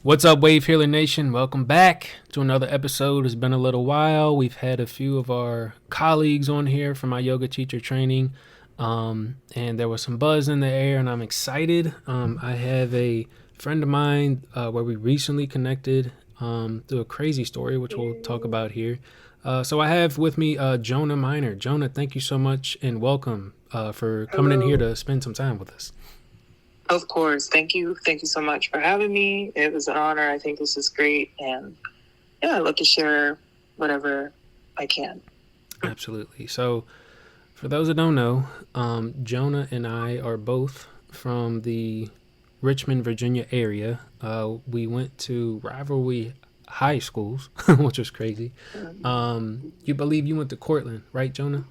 What's up, Wavehealernation? Welcome back to another episode. It's been a little while. We've had a few of our colleagues on here for my yoga teacher training, and there was some buzz in the air, and I'm excited. I have a friend of mine where we recently connected through a crazy story, which we'll talk about here. So I have with me Jona Minor. Jona, thank you so much and welcome for coming in here to spend some time with us. Of course. Thank you. Thank you so much for having me. It was an honor. I think this is great. And yeah, I'd love to share whatever I can. Absolutely. So for those that don't know, Jona and I are both from the Richmond, Virginia area. We went to rivalry high schools, which was crazy. You believe you went to Cortland, right, Jona?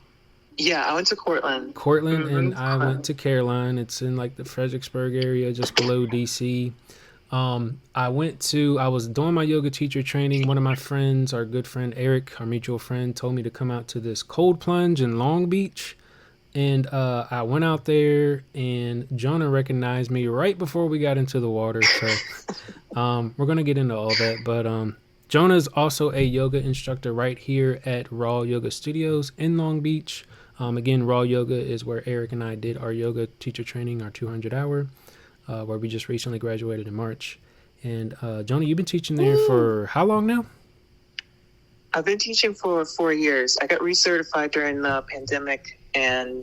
Yeah, I went to Cortland. And I went to Caroline. It's in like the Fredericksburg area, just below DC. I was doing my yoga teacher training. One of my friends, our good friend Eric, our mutual friend, told me to come out to this cold plunge in Long Beach. And I went out there, and Jona recognized me right before we got into the water. So we're going to get into all that. But Jona is also a yoga instructor right here at Raw Yoga Studios in Long Beach. Again, Raw Yoga is where Eric and I did our yoga teacher training, our 200 hour, where we just recently graduated in March. And Jona, you've been teaching there for how long now? I've been teaching for 4 years. I got recertified during the pandemic and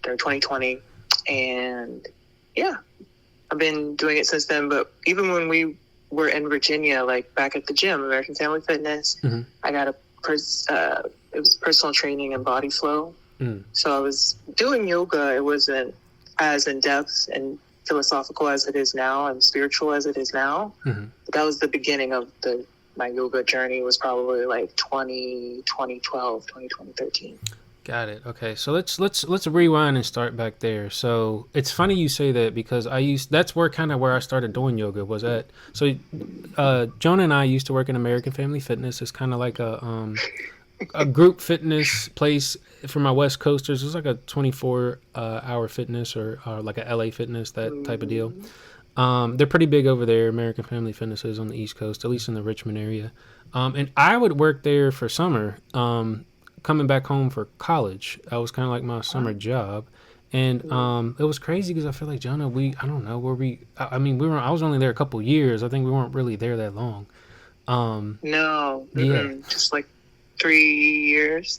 during 2020. And yeah, I've been doing it since then. But even when we were in Virginia, like back at the gym, American Family Fitness, I got it was personal training and body flow. So I was doing yoga. It wasn't as in-depth and philosophical as it is now and spiritual as it is now. But that was the beginning of my yoga journey. Was probably like 2012, 2013. Got it. Okay, so let's rewind and start back there. So it's funny you say that because that's where I started doing yoga was at. So Jona and I used to work in American Family Fitness. It's kind of like a group fitness place for my West Coasters. It's like a 24-hour fitness or like a LA Fitness, that type of deal. They're pretty big over there. American Family Fitness is on the East Coast, at least in the Richmond area. And I would work there for summer. Coming back home for college, I was kind of like my summer job, and it was crazy because I feel like Jona, I was only there a couple years. I think we weren't really there that long. No, just like 3 years.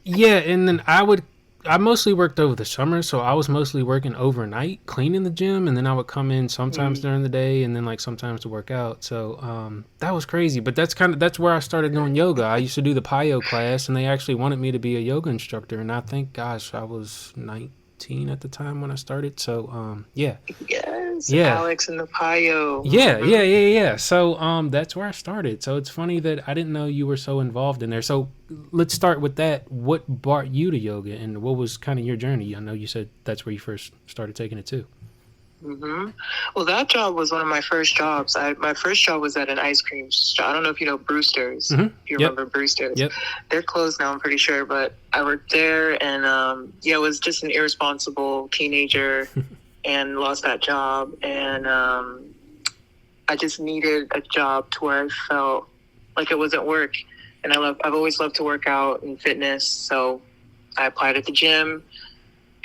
Yeah, and then I mostly worked over the summer, so I was mostly working overnight, cleaning the gym, and then I would come in sometimes during the day, and then like sometimes to work out. So that was crazy. But that's where I started doing yoga. I used to do the PIO class, and they actually wanted me to be a yoga instructor, and I think, gosh, I was 19 at the time when I started. So yeah. Yes, yeah. Alex and the PIO. Yeah. So that's where I started. So it's funny that I didn't know you were so involved in there. So let's start with that. What brought you to yoga, and what was kind of your journey? I know you said that's where you first started taking it too. Well, that job was one of my first jobs. My first job was at an ice cream shop. I don't know if you know Brewster's. If you remember Brewster's. Yep. They're closed now, I'm pretty sure. But I worked there, and I was just an irresponsible teenager and lost that job. And I just needed a job to where I felt like it wasn't work. And I've always loved to work out and fitness. So I applied at the gym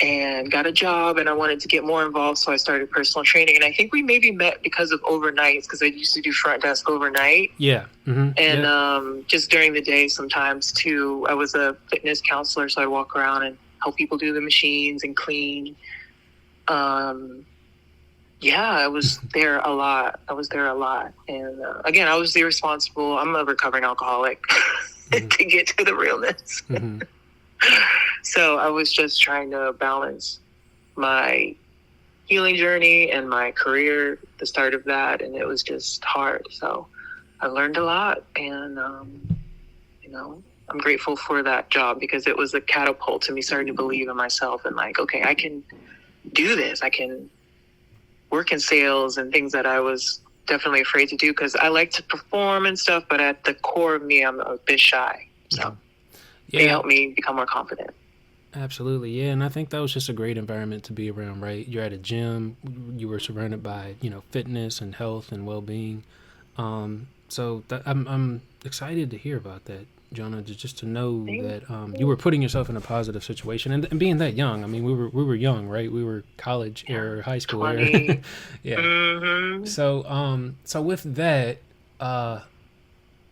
and got a job, and I wanted to get more involved, so I started personal training. And I think we maybe met because of overnights, because I used to do front desk overnight. Yeah. And just during the day sometimes, too. I was a fitness counselor, so I walk around and help people do the machines and clean. I was there a lot. And again, I was irresponsible. I'm a recovering alcoholic to get to the realness. So I was just trying to balance my healing journey and my career, the start of that, and it was just hard. So I learned a lot, and I'm grateful for that job because it was a catapult to me starting to believe in myself and like, okay, I can do this. I can work in sales and things that I was definitely afraid to do because I like to perform and stuff, but at the core of me, I'm a bit shy. So they helped me become more confident. Absolutely, yeah, and I think that was just a great environment to be around. Right, you're at a gym, you were surrounded by fitness and health and well being. So I'm excited to hear about that, Jonah. Just to know Thank that you you. were putting yourself in a positive situation, and being that young. I mean, we were young, right? We were college Yeah, era, high school era. 20. Yeah. Mm-hmm. So with that, uh,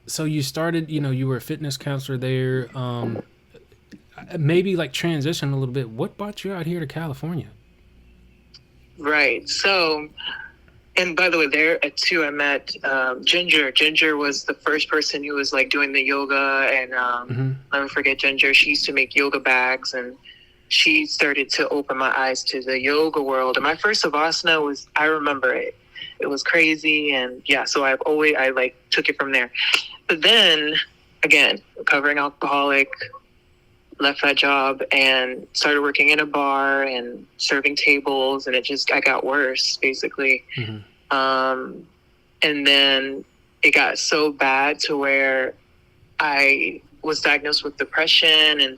so you started. You were a fitness counselor there. Maybe like transition a little bit. What brought you out here to California? Right. So, and by the way, there too, I met Ginger. Ginger was the first person who was like doing the yoga, and Mm-hmm. let me forget Ginger. She used to make yoga bags, and she started to open my eyes to the yoga world. And my first Savasana was, I remember it. It was crazy, and yeah. So I like took it from there. But then again, recovering alcoholic, left that job and started working in a bar and serving tables, and I got worse basically. Mm-hmm. um, and then it got so bad to where I was diagnosed with depression and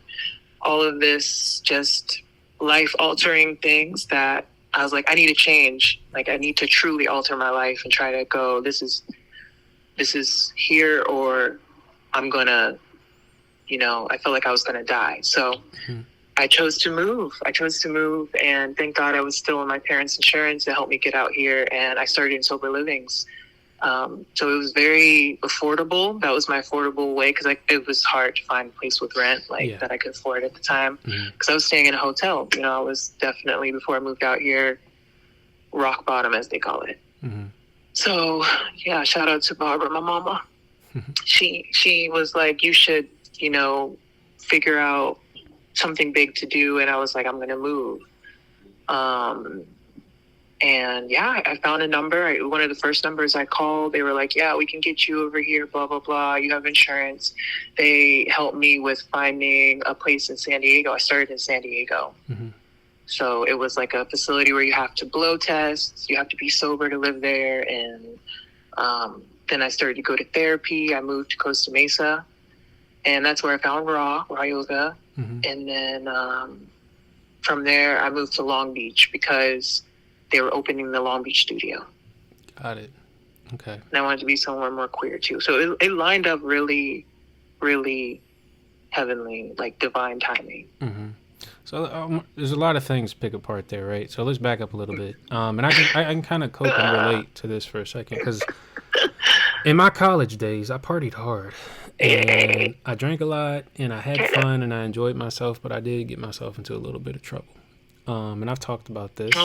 all of this just life altering things that I was like, I need to change. Like, I need to truly alter my life and try to go, this is here, or I'm gonna, I felt like I was gonna die. So Mm-hmm. I chose to move. And thank God I was still on my parents' insurance to help me get out here. And I started in sober livings. So it was very affordable. That was my affordable way, because it was hard to find a place with rent Yeah. that I could afford at the time. Mm-hmm. Because I was staying in a hotel. I was definitely, before I moved out here, rock bottom, as they call it. Mm-hmm. So yeah, shout out to Barbara, my mama. She was like, you should, figure out something big to do. And I was like, I'm gonna move. And yeah, I found a number. One of the first numbers I called, they were like, yeah, we can get you over here, blah blah blah, you have insurance. They helped me with finding a place in San Diego. I started in San Diego. Mm-hmm. So it was like a facility where you have to blow tests, you have to be sober to live there. And then I started to go to therapy. I moved to Costa Mesa, and that's where I found raw yoga. Mm-hmm. And then from there, I moved to Long Beach because they were opening the Long Beach studio. Got it. Okay. And I wanted to be somewhere more queer too. So it lined up really, really heavenly, like divine timing. Mm-hmm. So there's a lot of things to pick apart there, right? So let's back up a little bit. And I can kind of cope and relate to this for a second, because in my college days, I partied hard. And I drank a lot, and I had fun, and I enjoyed myself, but I did get myself into a little bit of trouble. And I've talked about this,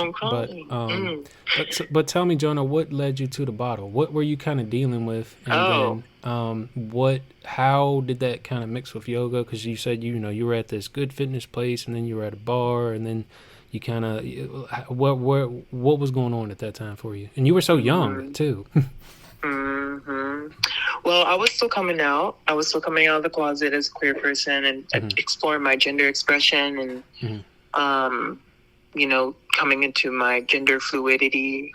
but tell me, Jonah, what led you to the bottle? What were you kind of dealing with, and then how did that kind of mix with yoga? Because you said you were at this good fitness place, and then you were at a bar, and then you kind of what was going on at that time for you? And you were so young too. Mm-hmm. Well, I was still coming out. I was still coming out of the closet as a queer person, and exploring my gender expression, and coming into my gender fluidity.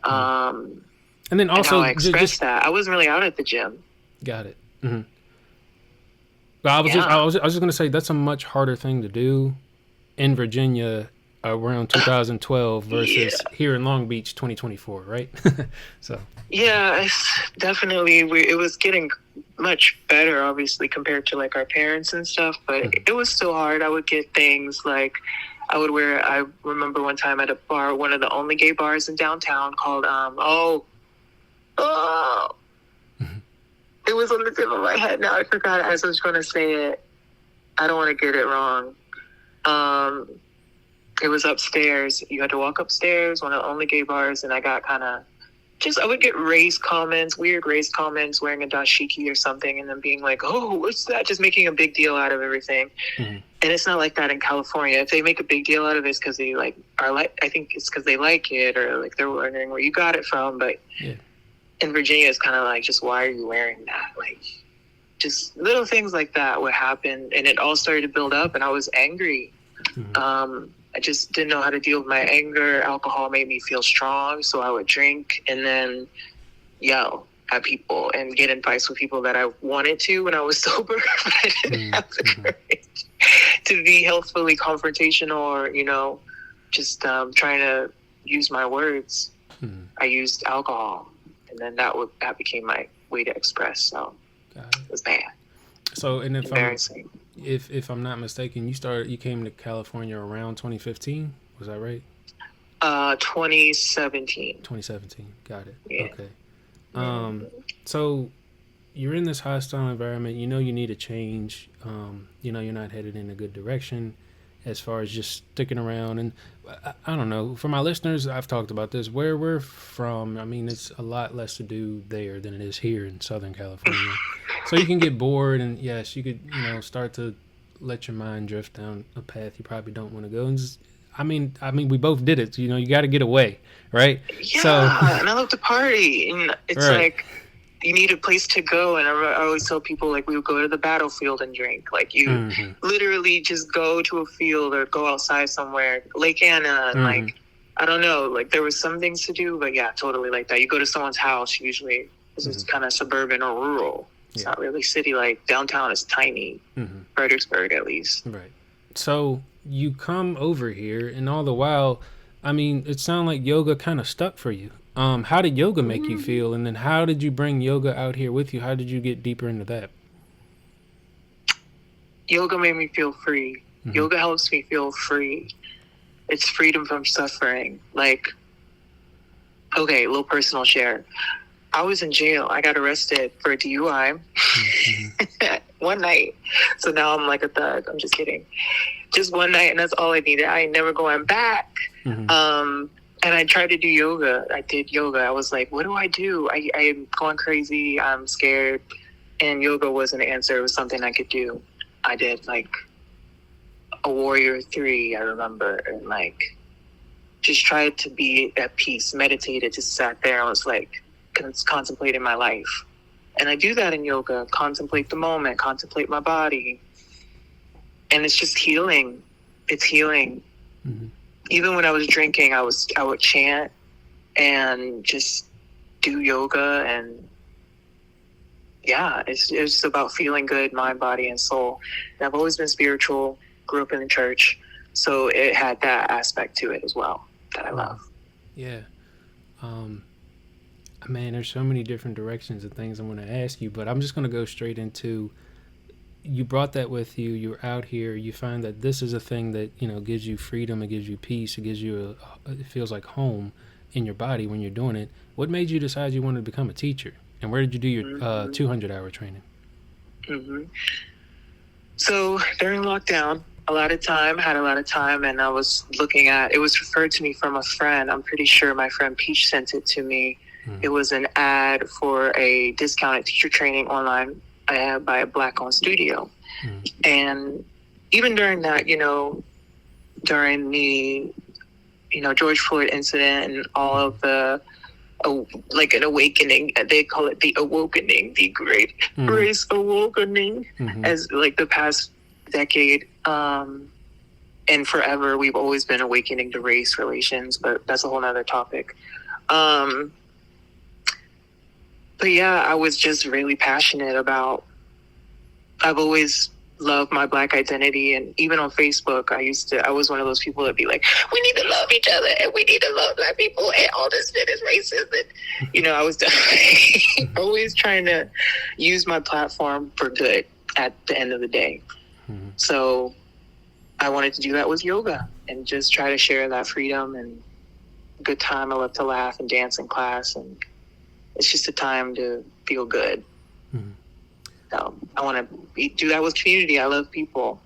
And then also and how I expressed that. I wasn't really out at the gym. Got it. Mm-hmm. But I was just gonna say that's a much harder thing to do in Virginia around 2012 versus here in Long Beach 2024, right? So yeah, it's definitely it was getting much better, obviously, compared to like our parents and stuff, but it was still hard. I would get things like I remember one time at a bar, one of the only gay bars in downtown, called it was on the tip of my head now. I forgot as I was going to say it. I don't want to get it wrong. It was upstairs. You had to walk upstairs, one of the only gay bars, and I got kind of I would get weird race comments, wearing a dashiki or something, and then being like, oh, what's that? Just making a big deal out of everything. Mm-hmm. And it's not like that in California. If they make a big deal out of it, it's because they I think it's because they like it, or like they're wondering where you got it from. But in Virginia, it's kind of like, just why are you wearing that? Like, just little things like that would happen. And it all started to build up, and I was angry. Mm-hmm. I just didn't know how to deal with my anger. Alcohol made me feel strong, so I would drink and then yell at people and get in fights with people that I wanted to when I was sober, but I didn't have the courage. to be healthfully confrontational or, just trying to use my words. Mm-hmm. I used alcohol, and then that became my way to express. So it was bad. So, and embarrassing. If I'm not mistaken, you came to California around 2015. Was that right? 2017. 2017. Got it. Yeah. Okay. So you're in this hostile environment. You know you need a change. You know you're not headed in a good direction as far as just sticking around. And I don't know. For my listeners, I've talked about this. Where we're from, I mean, it's a lot less to do there than it is here in Southern California. So you can get bored, and yes, you could, start to let your mind drift down a path you probably don't want to go. And just, I mean, we both did it. You got to get away, right? Yeah, so, and I love to party, and it's right. like you need a place to go. And I always tell people, like, we would go to the battlefield and drink. Like, you literally just go to a field or go outside somewhere, Lake Anna, and like, I don't know, like there was some things to do, but yeah, totally like that. You go to someone's house, usually, because it's kind of suburban or rural. It's not really city. Like downtown is tiny, Fredericksburg at least. Right. So you come over here, and all the while, I mean, it sounded like yoga kind of stuck for you. How did yoga make you feel, and then how did you bring yoga out here with you? How did you get deeper into that? Yoga made me feel free. Yoga helps me feel free. It's freedom from suffering. Like, okay, a little personal share. I was in jail. I got arrested for a DUI one night. So now I'm like a thug. I'm just kidding. Just one night, and that's all I needed. I ain't never going back. And I tried to do yoga. I did yoga. I was like, what do I do? I'm going crazy. I'm scared. And yoga wasn't an answer. It was something I could do. I did like a Warrior 3, I remember. And like, just tried to be at peace, meditated, just sat there. I was like, contemplating my life. And I do that in yoga. Contemplate the moment, contemplate my body. And it's just healing. It's healing. Even when I was drinking, I would chant and just do yoga, and yeah, it's about feeling good, mind, body, and soul. And I've always been spiritual, grew up in the church, so it had that aspect to it as well that I love. Yeah. Man, there's so many different directions and things I'm going to ask you, but I'm just going to go straight into, you brought that with you, you're out here, you find that this is a thing that, gives you freedom, it gives you peace, it gives you it feels like home in your body when you're doing it. What made you decide you wanted to become a teacher? And where did you do your 200-hour training? So during lockdown, had a lot of time, and I was looking at, it was referred to me from a friend. I'm pretty sure my friend Peach sent it to me. It was an ad for a discounted teacher training online by a Black-owned studio. And even during that, during the, George Floyd incident and all of the, like an awakening, they call it the awakening, the great race awakening, as like the past decade and forever, we've always been awakening to race relations, but that's a whole nother topic. But yeah, I was just really passionate about, I've always loved my Black identity. And even on Facebook, I was one of those people that'd be like, we need to love each other and we need to love Black people and all this shit is racist. And, I was definitely always trying to use my platform for good at the end of the day. So I wanted to do that with yoga and just try to share that freedom and good time. I love to laugh and dance in class, and it's just a time to feel good. So I want to do that with community. I love people.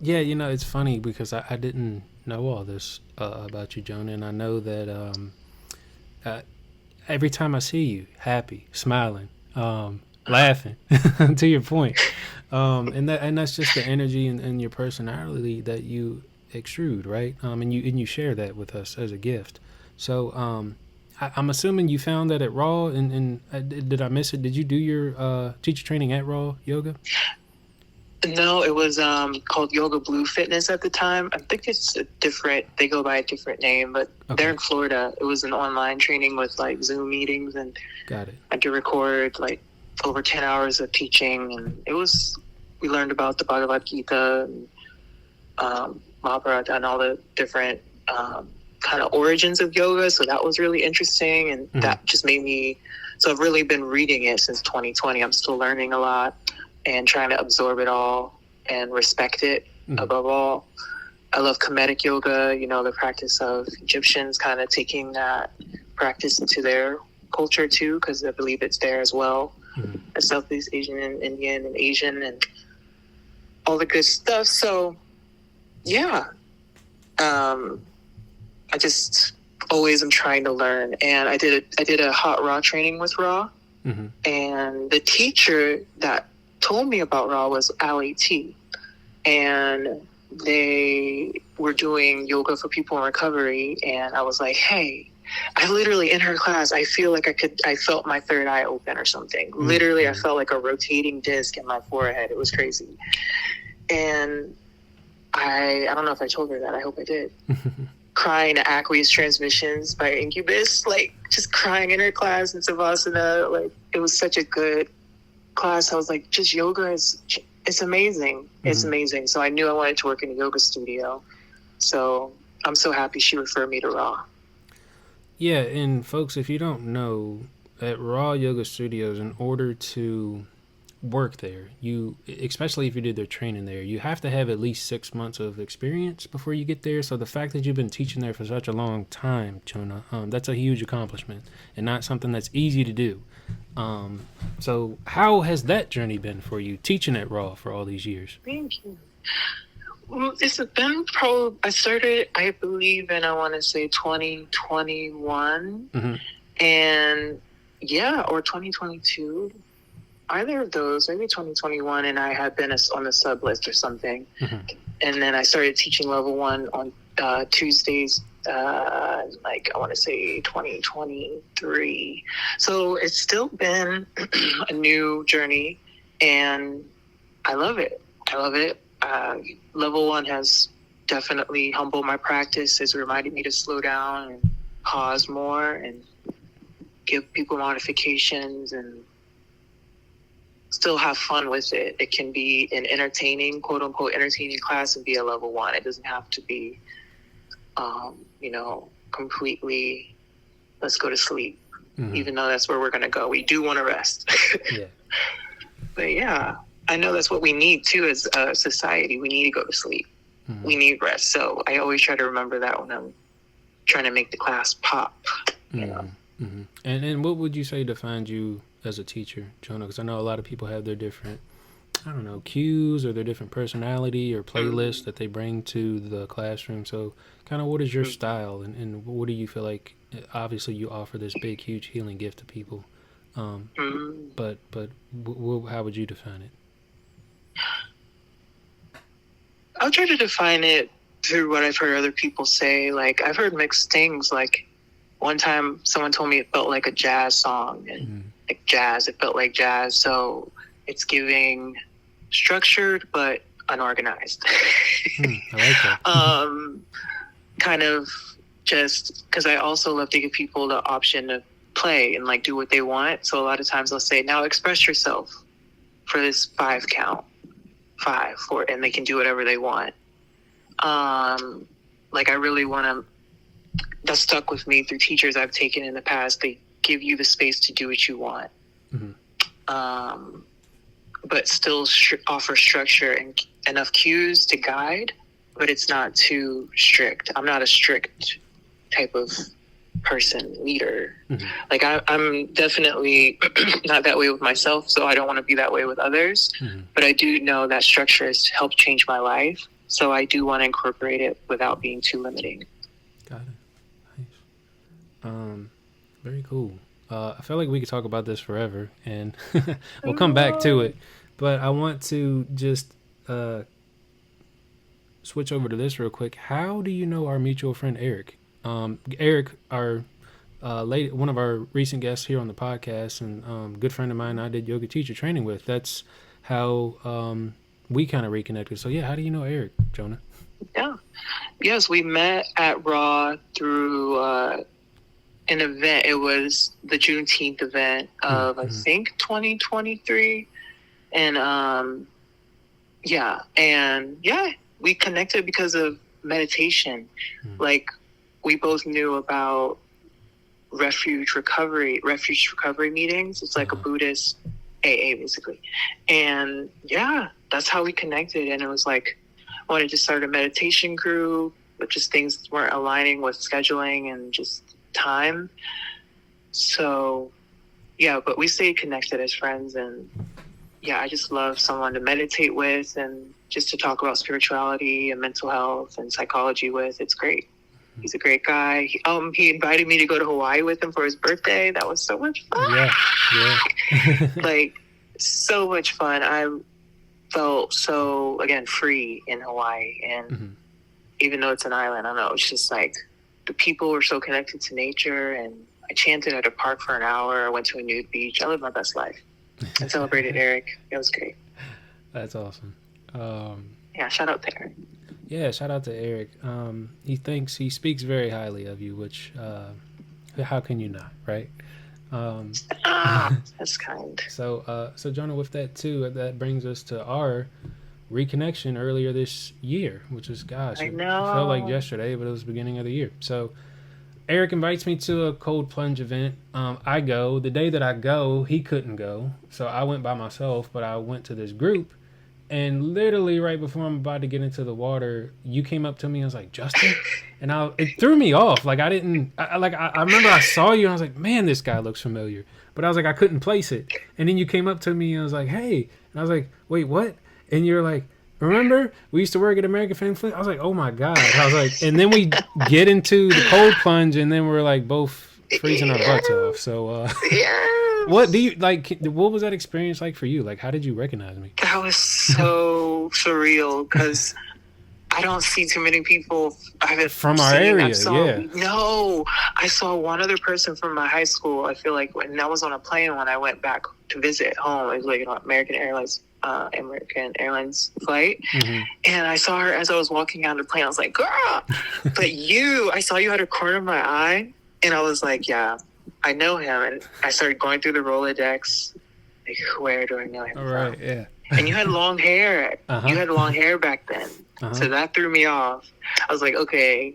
Yeah, it's funny because I didn't know all this about you, Jona, and I know that every time I see you, happy, smiling, laughing, to your point, and that's just the energy and your personality that you extrude, right? And you share that with us as a gift. So I'm assuming you found that at Raw, and did I miss it? Did you do your teacher training at Raw Yoga? No, it was called Yoga Blue Fitness at the time. I think it's they go by a different name, but they're in Florida. It was an online training with like Zoom meetings, and got it. I had to record like over 10 hours of teaching, and we learned about the Bhagavad Gita and Mahabharata and all the different kind of origins of yoga. So that was really interesting. And that just made me, so I've really been reading it since 2020. I'm still learning a lot and trying to absorb it all and respect it above all. I love Kemetic yoga, you know, the practice of Egyptians kind of taking that practice into their culture too, because I believe it's there as well. As Southeast Asian and Indian and Asian and all the good stuff. So, yeah. I just always am trying to learn. And I did a hot raw training with Raw. And the teacher that told me about Raw was Ali T. And they were doing yoga for people in recovery. And I was like, hey, I literally in her class, I feel like I felt my third eye open or something. Literally, I felt like a rotating disc in my forehead. It was crazy. And I don't know if I told her that. I hope I did. Crying to Aqueous Transmissions by Incubus, like just crying in her class in Savasana. Like it was such a good class. I was like, just yoga it's amazing. It's amazing. So I knew I wanted to work in a yoga studio. So I'm so happy she referred me to Raw. Yeah, and folks, if you don't know, at Raw Yoga Studios, in order to work there, you, especially if you did their training there, you have to have at least 6 months of experience before you get there. So the fact that you've been teaching there for such a long time, Jona, that's a huge accomplishment and not something that's easy to do. So how has that journey been for you, teaching at Raw for all these years? Thank you. Well, it's been I started, I believe, in, I want to say 2021. And yeah, or 2022. Either of those, maybe 2021, and I had been on the sub list or something. And then I started teaching level 1 on Tuesdays, like I want to say 2023. So it's still been a new journey, and I love it. Level 1 has definitely humbled my practice. It's reminded me to slow down and pause more and give people modifications and still have fun with it. It can be an entertaining, quote unquote, entertaining class and be a level 1. It doesn't have to be, completely, let's go to sleep, even though that's where we're going to go. We do want to rest. Yeah. But yeah, I know that's what we need too as a society. We need to go to sleep. We need rest. So I always try to remember that when I'm trying to make the class pop, you know. And what would you say defines you as a teacher, Jona? Because I know a lot of people have their different, cues or their different personality or playlists that they bring to the classroom. So kind of what is your style and what do you feel like? Obviously you offer this big, huge healing gift to people. But how would you define it? I'll try to define it through what I've heard other people say. Like I've heard mixed things. Like one time someone told me it felt like a jazz song and like jazz, it felt like jazz. So it's giving structured, but unorganized. I like that. Kind of just because I also love to give people the option to play and like do what they want. So a lot of times I'll say, now express yourself for this 5 count, 5, 4, and they can do whatever they want. Like I really want to, that stuck with me through teachers I've taken in the past. They give you the space to do what you want. But still offer structure and enough cues to guide, but it's not too strict. I'm not a strict type of person, leader. Like I'm definitely not that way with myself, so I don't want to be that way with others. But I do know that structure has helped change my life, so I do want to incorporate it without being too limiting. Got it. Nice. Very cool. I feel like we could talk about this forever, and we'll come back to it. But I want to just switch over to this real quick. How do you know our mutual friend Eric? Eric, our one of our recent guests here on the podcast, and good friend of mine I did yoga teacher training with. That's how we kind of reconnected. So yeah, how do you know Eric, Jona? Yeah. Yes, we met at Raw through an event. It was the Juneteenth event of I think 2023, and we connected because of meditation. Like, we both knew about refuge recovery meetings. It's like a Buddhist AA basically. And yeah, that's how we connected. And it was like, I wanted to start a meditation group, but just things weren't aligning with scheduling and just time. So yeah, but we stayed connected as friends. And yeah, I just love someone to meditate with and just to talk about spirituality and mental health and psychology with. It's great. He's a great guy. He invited me to go to Hawaii with him for his birthday. That was so much fun. Yeah. Like, so much fun. I felt so, again, free in Hawaii. And even though it's an island, I don't know, it's just like the people were so connected to nature. And I chanted at a park for an hour. I went to a nude beach. I lived my best life. I celebrated Eric. It was great. That's awesome. Yeah, shout out to Eric. Yeah, shout out to Eric. He speaks very highly of you, which how can you not, right? That's kind. So Jona, with that too, that brings us to our reconnection earlier this year, which was, gosh, I know. it felt like yesterday, but it was the beginning of the year. So Eric invites me to a cold plunge event. I go. The day that I go, he couldn't go, so I went by myself. But I went to this group. And literally right before I'm about to get into the water, you came up to me and was like, Justin? And it threw me off. Like, I remember I saw you and I was like, man, this guy looks familiar. But I was like, I couldn't place it. And then you came up to me and I was like, hey. And I was like, wait, what? And you're like, remember? We used to work at American Family. I was like, oh my God. I was like, and then we get into the cold plunge and then we're like both freezing our butts off. So, what do you like? What was that experience like for you? Like, how did you recognize me? That was so surreal because I don't see too many people from our area. No, I saw one other person from my high school. I feel like when I was on a plane when I went back to visit home, it was like an American Airlines flight, and I saw her as I was walking out of the plane. I was like, girl, but I saw you out of the corner of my eye, and I was like, yeah, I know him. And I started going through the Rolodex. Like, where do I know him from? Right, yeah. And you had long hair. You had long hair back then. So that threw me off. I was like, okay.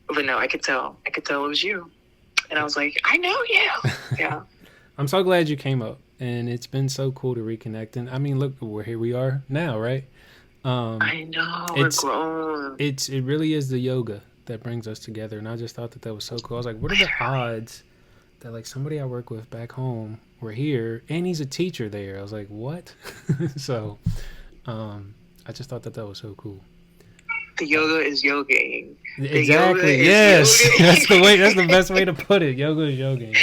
But no, I could tell. It was you. And I was like, I know you. Yeah. I'm so glad you came up. And it's been so cool to reconnect. And I mean, look, here we are now, right? I know. We're grown. It really is the yoga that brings us together. And I just thought that was so cool. I was like, what are the odds that like somebody I work with back home were here and he's a teacher there? I was like, what? So I just thought that was so cool. The yoga is yogaing. Exactly. Yes. That's the best way to put it. Yoga is yogaing.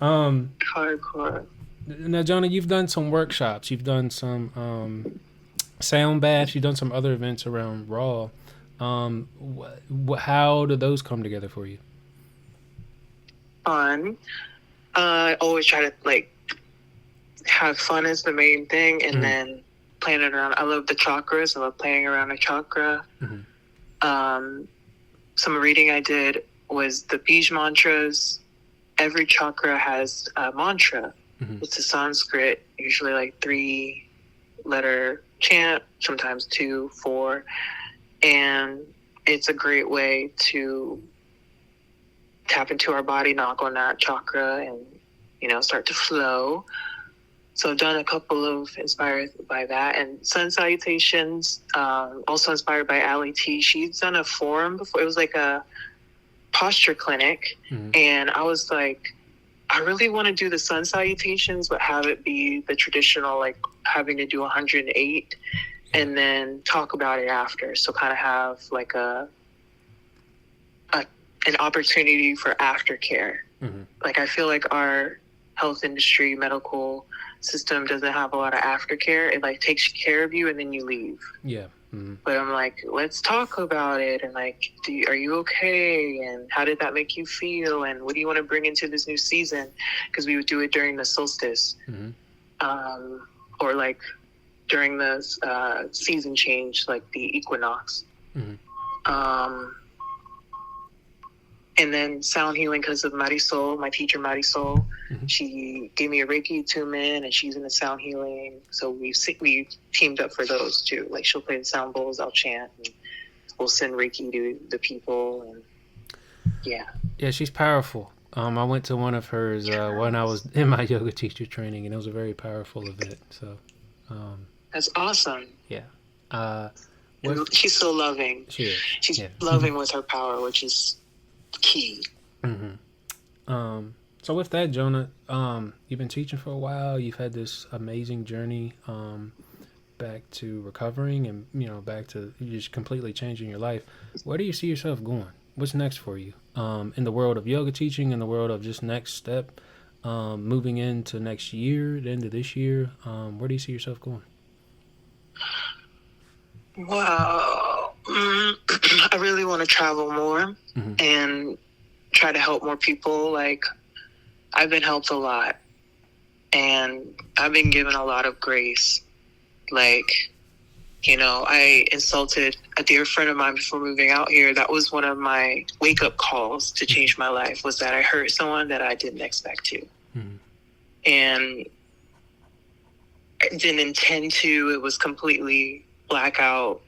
I love that. Hardcore. Now, Jona, you've done some workshops. You've done some sound baths. You've done some other events around Raw. How do those come together for you? Fun. I always try to like have fun is the main thing, and then plan it around. I love the chakras. I love playing around a chakra. Some reading I did was the Bij mantras. Every chakra has a mantra. It's a Sanskrit, usually like 3-letter chant, sometimes 2, 4, and it's a great way to tap into our body, knock on that chakra, and start to flow. So I've done a couple of inspired by that, and sun salutations, also inspired by Ali T. She's done a forum before. It was like a posture clinic, and I was like, I really want to do the sun salutations, but have it be the traditional, like having to do 108 and then talk about it after. So kind of have like an opportunity for aftercare. Like I feel like our health industry, medical system doesn't have a lot of aftercare. It like takes care of you and then you leave. Yeah. But I'm like, let's talk about it. And like, are you okay? And how did that make you feel? And what do you want to bring into this new season? Because we would do it during the solstice, or like during the season change, like the equinox. And then sound healing because of Marisol, my teacher Marisol. Mm-hmm. She gave me a Reiki attunement, and she's into sound healing. So we teamed up for those too. Like she'll play the sound bowls, I'll chant, and we'll send Reiki to the people. And yeah, she's powerful. I went to one of hers when I was in my yoga teacher training, and it was a very powerful event. So that's awesome. Yeah. She's so loving. She is. She's loving with her power, which is key. Mm-hmm. So with that, Jona, you've been teaching for a while. You've had this amazing journey back to recovering, and back to just completely changing your life. Where do you see yourself going? What's next for you in the world of yoga teaching, in the world of just next step, moving into next year, the end of this year? Where do you see yourself going? Well, I really want to travel more and try to help more people. Like, I've been helped a lot, and I've been given a lot of grace. Like, I insulted a dear friend of mine before moving out here. That was one of my wake-up calls to change my life, was that I hurt someone that I didn't expect to. And I didn't intend to. It was completely blackout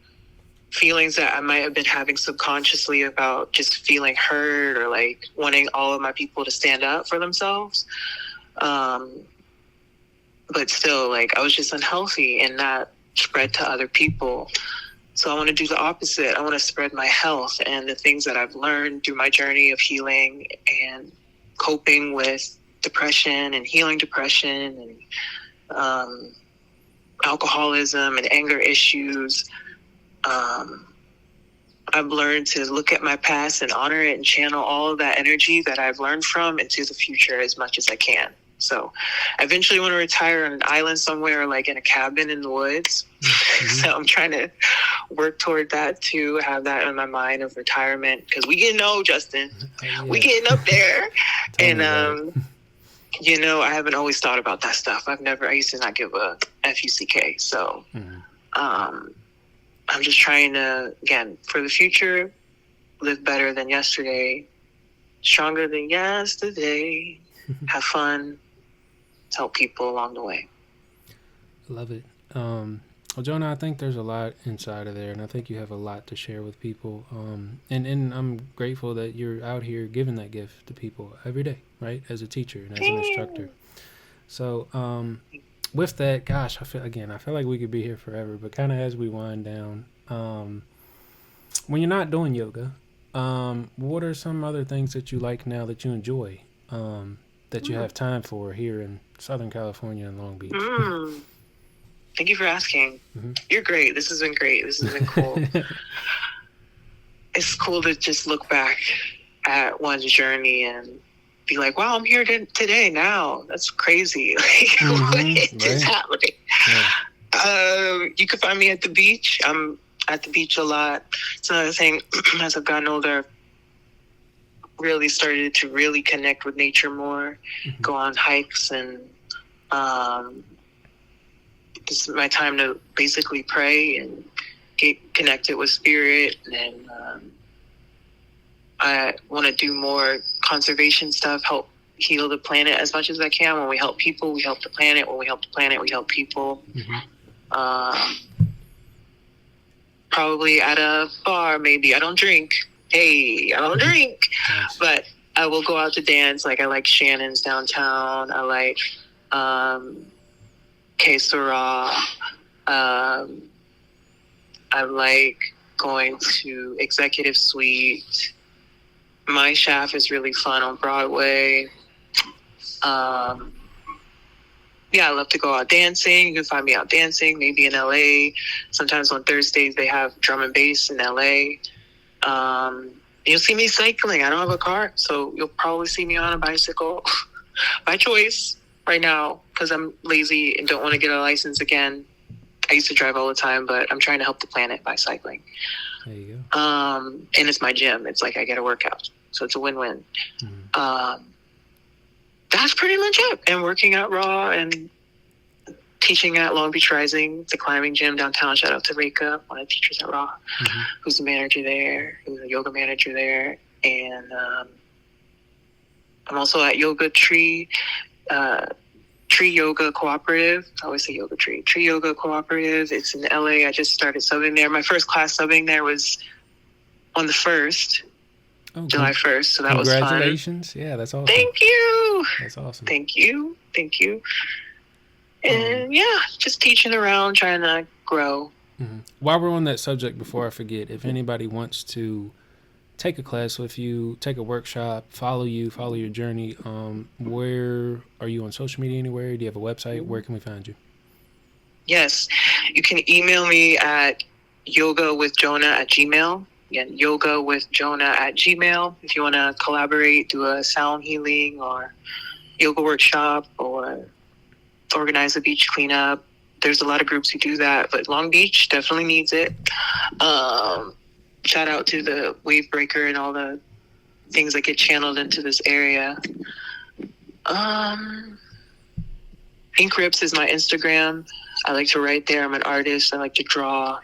feelings that I might have been having subconsciously about just feeling hurt or like wanting all of my people to stand up for themselves. But still, like, I was just unhealthy, and that spread to other people. So I want to do the opposite. I want to spread my health and the things that I've learned through my journey of healing and coping with depression and healing depression and alcoholism and anger issues. I've learned to look at my past and honor it and channel all of that energy that I've learned from into the future as much as I can. So I eventually want to retire on an island somewhere, like in a cabin in the woods. So I'm trying to work toward that too, have that in my mind of retirement, because we getting old, Justin. We getting up there. And, I haven't always thought about that stuff. I used to not give a F-U-C-K. So I'm just trying to, again, for the future, live better than yesterday, stronger than yesterday, have fun, help people along the way. Love it. Well, Jona, I think there's a lot inside of there, and I think you have a lot to share with people. And I'm grateful that you're out here giving that gift to people every day, right? As a teacher and as an instructor. So, with that, gosh, I feel like we could be here forever, but kind of as we wind down, when you're not doing yoga, what are some other things that you like now that you enjoy, that you have time for here in Southern California and Long Beach? Thank you for asking. You're great. This has been great. This has been cool. It's cool to just look back at one's journey and be like, wow, I'm here today now. That's crazy. Like, what is happening? Yeah. You can find me at the beach. I'm at the beach a lot. It's another thing, as I've gotten older, really started to really connect with nature more, go on hikes, and this is my time to basically pray and get connected with spirit. And I want to do more conservation stuff, help heal the planet as much as I can. When we help people, we help the planet. When we help the planet, we help people. Probably at a bar, maybe. I don't drink. Hey, I don't drink. Nice. But I will go out to dance. Like, I like Shannon's downtown. I like Que Sera. I like going to Executive Suite. My Shaft is really fun on Broadway. I love to go out dancing. You can find me out dancing, maybe in LA. Sometimes on Thursdays they have drum and bass in LA. You'll see me cycling. I don't have a car, so you'll probably see me on a bicycle by choice right now, because I'm lazy and don't want to get a license again. I used to drive all the time, but I'm trying to help the planet by cycling. There you go. And it's my gym. It's like I get a workout, so it's a win-win. That's pretty much it. And working at Raw and teaching at Long Beach Rising, the climbing gym downtown. Shout out to Reka, one of the teachers at Raw, who's the manager there, who's a yoga manager there. And I'm also at Yoga Tree, Tree Yoga Cooperative. I always say Yoga Tree. Tree Yoga Cooperative. It's in LA. I just started subbing there. My first class subbing there was on the 1st, July 1st. So that was fun. Congratulations. Yeah, that's awesome. Thank you. That's awesome. Thank you. Thank you. And yeah, just teaching around, trying to grow. Mm-hmm. While we're on that subject, before I forget, if anybody wants to take a class with you, take a workshop, follow your journey, where are you on social media anywhere? Do you have a website? Where can we find you? Yes, you can email me at yogawithjona@gmail. Again, yogawithjona@gmail. If you want to collaborate, do a sound healing or yoga workshop or organize a beach cleanup. There's a lot of groups who do that, but Long Beach definitely needs it. Shout out to the Wave Breaker and all the things that get channeled into this area. Ink Rips is my Instagram. I like to write there. I'm an artist. I like to draw.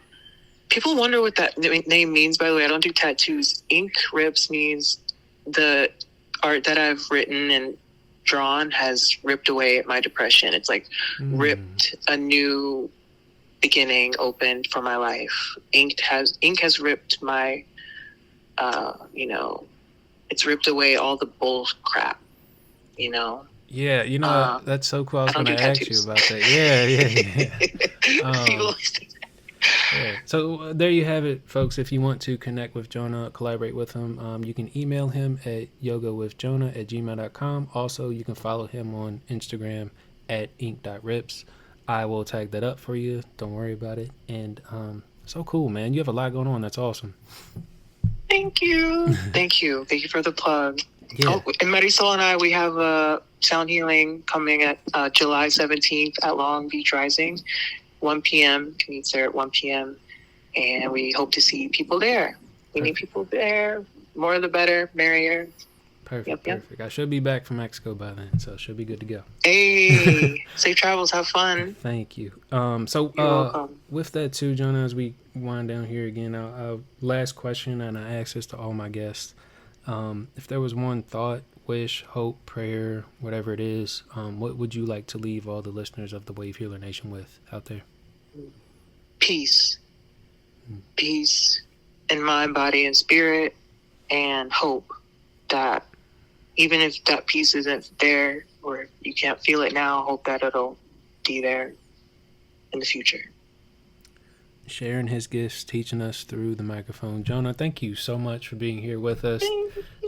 People wonder what that name means, by the way. I don't do tattoos. Ink Rips means the art that I've written and drawn has ripped away at my depression. It's like ripped a new beginning opened for my life. Ink has ripped my it's ripped away all the bull crap, Yeah, that's so cool. I was going to ask you about that. Yeah. Yeah. So there you have it, folks. If you want to connect with Jona, collaborate with him, you can email him at yogawithjona@gmail.com. Also, you can follow him on Instagram at ink.rips. I will tag that up for you. Don't worry about it. And so cool, man. You have a lot going on. That's awesome. Thank you. Thank you for the plug. Yeah. And Marisol and I, we have a sound healing coming at July 17th at Long Beach Rising. 1 p.m. Can meet there at 1 p.m. And we hope to see people there. We need people there. More the better, merrier. Perfect. I should be back from Mexico by then, so should be good to go. Hey, safe travels. Have fun. Thank you. You're welcome. With that too, Jona, as we wind down here again, last question, and I ask this to all my guests. If there was one thought, wish, hope, prayer, whatever it is, what would you like to leave all the listeners of the Wavehealernation with out there? Peace. Peace in mind, body, and spirit, and hope that even if that peace isn't there or you can't feel it now, hope that it'll be there in the future. Sharing his gifts, teaching us through the microphone. Jona, thank you so much for being here with us.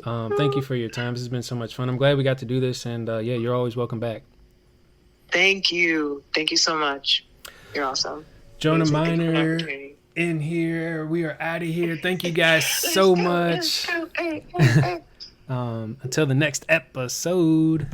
Thank you for your time. This has been so much fun. I'm glad we got to do this, and you're always welcome back. Thank you so much. You're awesome. Jona Minor in here. We are out of here. Thank you guys so much. Until the next episode.